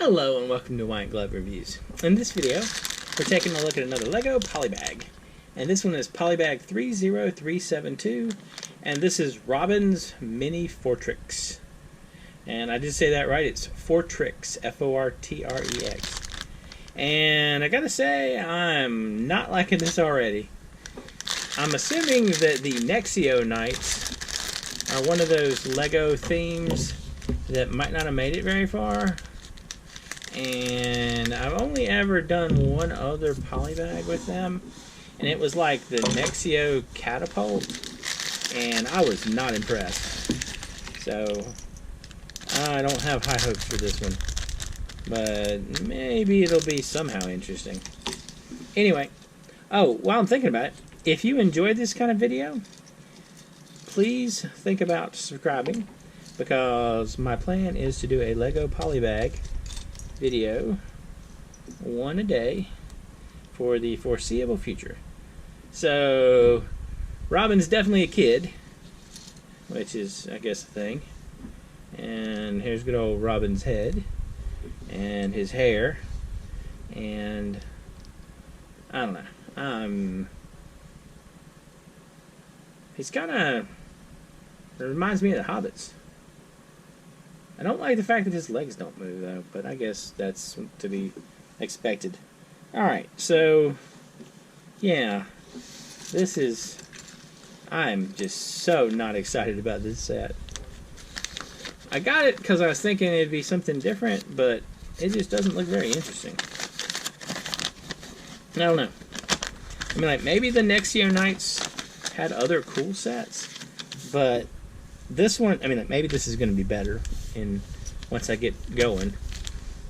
Hello and welcome to White Glove Reviews. In this video, we're taking a look at another LEGO Polybag. And this one is Polybag 30372, and this is Robin's Mini Fortrex. And I did say that right, it's Fortrex, F-O-R-T-R-E-X. And I gotta say, I'm not liking this already. I'm assuming that the Nexio Knights are one of those LEGO themes that might not have made it very far. And I've only ever done one other polybag with them, and it was like the Nexio Catapult, and I was not impressed. So I don't have high hopes for this one, but maybe it'll be somehow interesting. Anyway, oh, while I'm thinking about it, if you enjoyed this kind of video, please think about subscribing, because my plan is to do a LEGO polybag video, one a day, for the foreseeable future. So Robin's definitely a kid, which is, I guess, a thing. And here's good old Robin's head and his hair, and I don't know. He's kind of, it reminds me of the Hobbits. I don't like the fact that his legs don't move, though, but I guess that's to be expected. Alright, so, yeah, this is, I'm just so not excited about this set. I got it because I was thinking it'd be something different, but it just doesn't look very interesting. I don't know. I mean, like, maybe the Nexio Knights had other cool sets, but this one, I mean, like, maybe this is going to be better once I get going,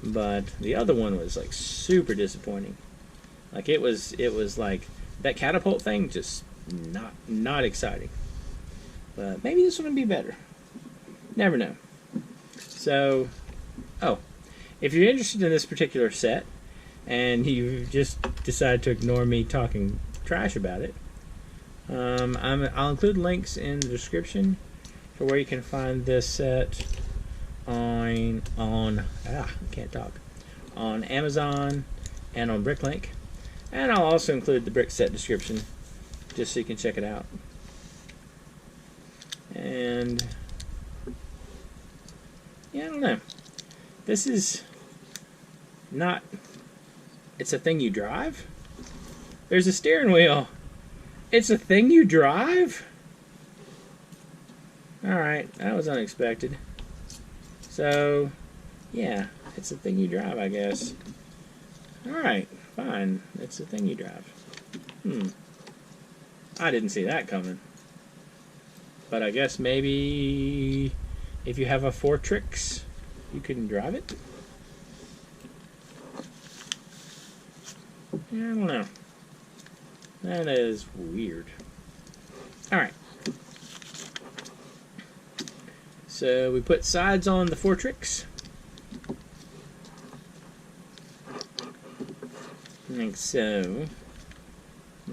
but the other one was like super disappointing. Like it was like that catapult thing, just not exciting. But maybe this one will be better. Never know. So, oh, if you're interested in this particular set and you just decide to ignore me talking trash about it, I'll include links in the description for where you can find this set on Amazon and on Bricklink, and I'll also include the brick set description just so you can check it out. And yeah, I don't know. This is not. It's a thing you drive. There's a steering wheel. It's a thing you drive. All right, that was unexpected. So, yeah, it's a thing you drive, I guess. Alright, fine. It's a thing you drive. I didn't see that coming. But I guess maybe if you have a Fortrex, you can drive it? I don't know. That is weird. Alright. So we put sides on the Fortrex, like so,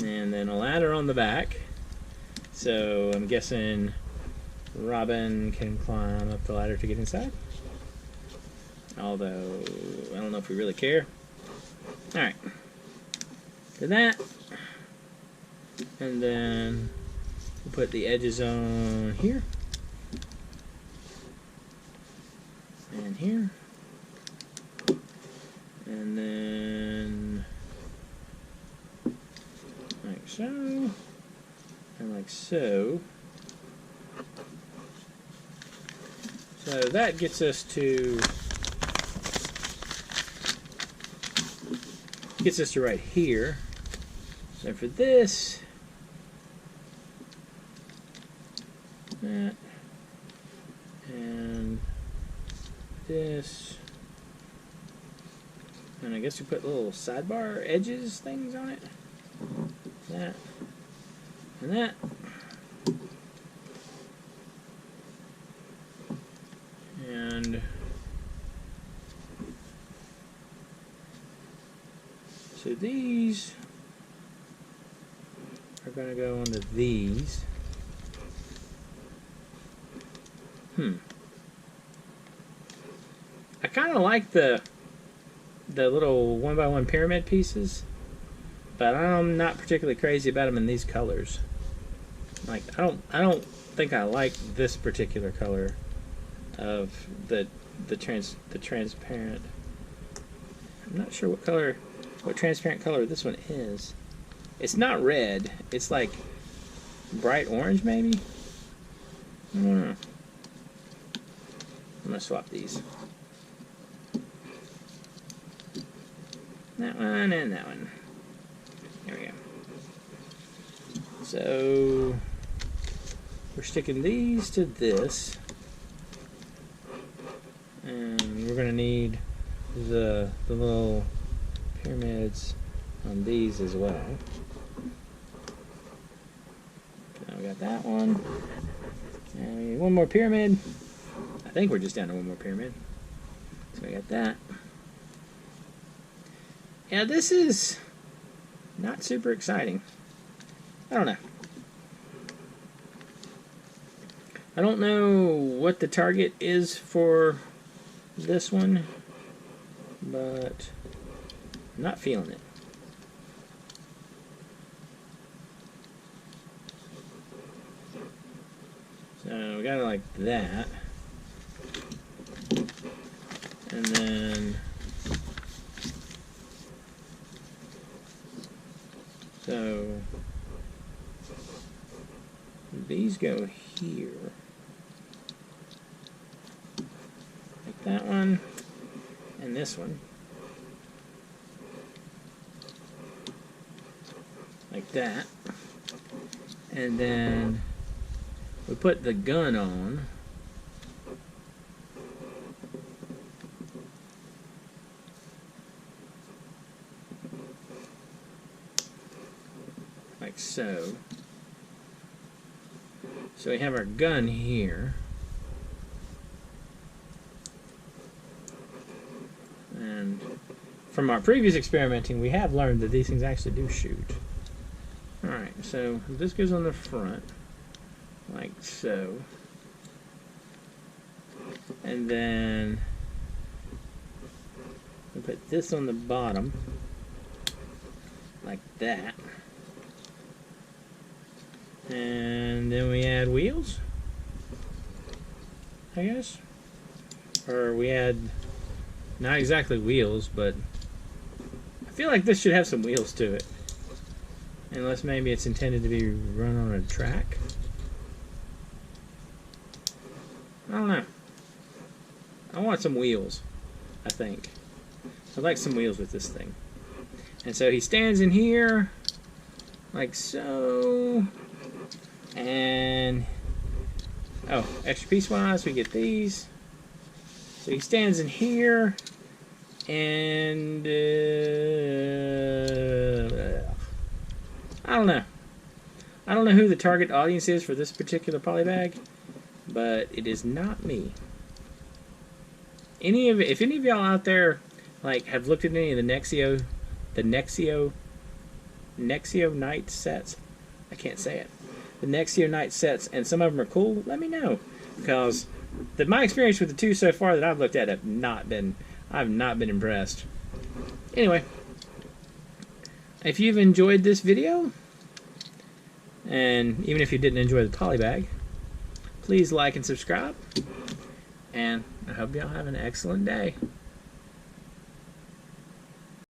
and then a ladder on the back. So I'm guessing Robin can climb up the ladder to get inside. Although I don't know if we really care. All right, do that, and then we'll put the edges on here. And here, and then like so, and like so. So that gets us to right here. So for this, that, and this, and I guess we put little sidebar edges things on it. That and that. And so these are going to go onto these. I kind of like the the little 1x1 pyramid pieces, but I'm not particularly crazy about them in these colors. Like I don't think I like this particular color of the transparent. I'm not sure what transparent color this one is. It's not red. It's like bright orange, maybe. I don't know. I'm gonna swap these. That one and that one. There we go. So we're sticking these to this, and we're gonna need the little pyramids on these as well. Now we got that one, and we need one more pyramid. I think we're just down to one more pyramid. So we got that. Yeah, this is not super exciting. I don't know. I don't know what the target is for this one, but I'm not feeling it. So we got it like that. And then so these go here. Like that one and this one. Like that. And then we put the gun on. Like so. So we have our gun here. And from our previous experimenting, we have learned that these things actually do shoot. Alright, so this goes on the front, like so. And then we put this on the bottom, like that. And then we add wheels, I guess. Or we add, not exactly wheels, but I feel like this should have some wheels to it. Unless maybe it's intended to be run on a track. I don't know. I want some wheels, I think. I'd like some wheels with this thing. And so he stands in here, like so. And, oh, extra piece-wise, we get these. So he stands in here, and I don't know. I don't know who the target audience is for this particular polybag, but it is not me. If any of y'all out there like have looked at any of the Nexio Night sets, I can't say it. The Nexio Night sets, and some of them are cool, let me know, because my experience with the two so far that I've looked at I've not been impressed. Anyway, if you've enjoyed this video, and even if you didn't enjoy the polybag, please like and subscribe, and I hope y'all have an excellent day.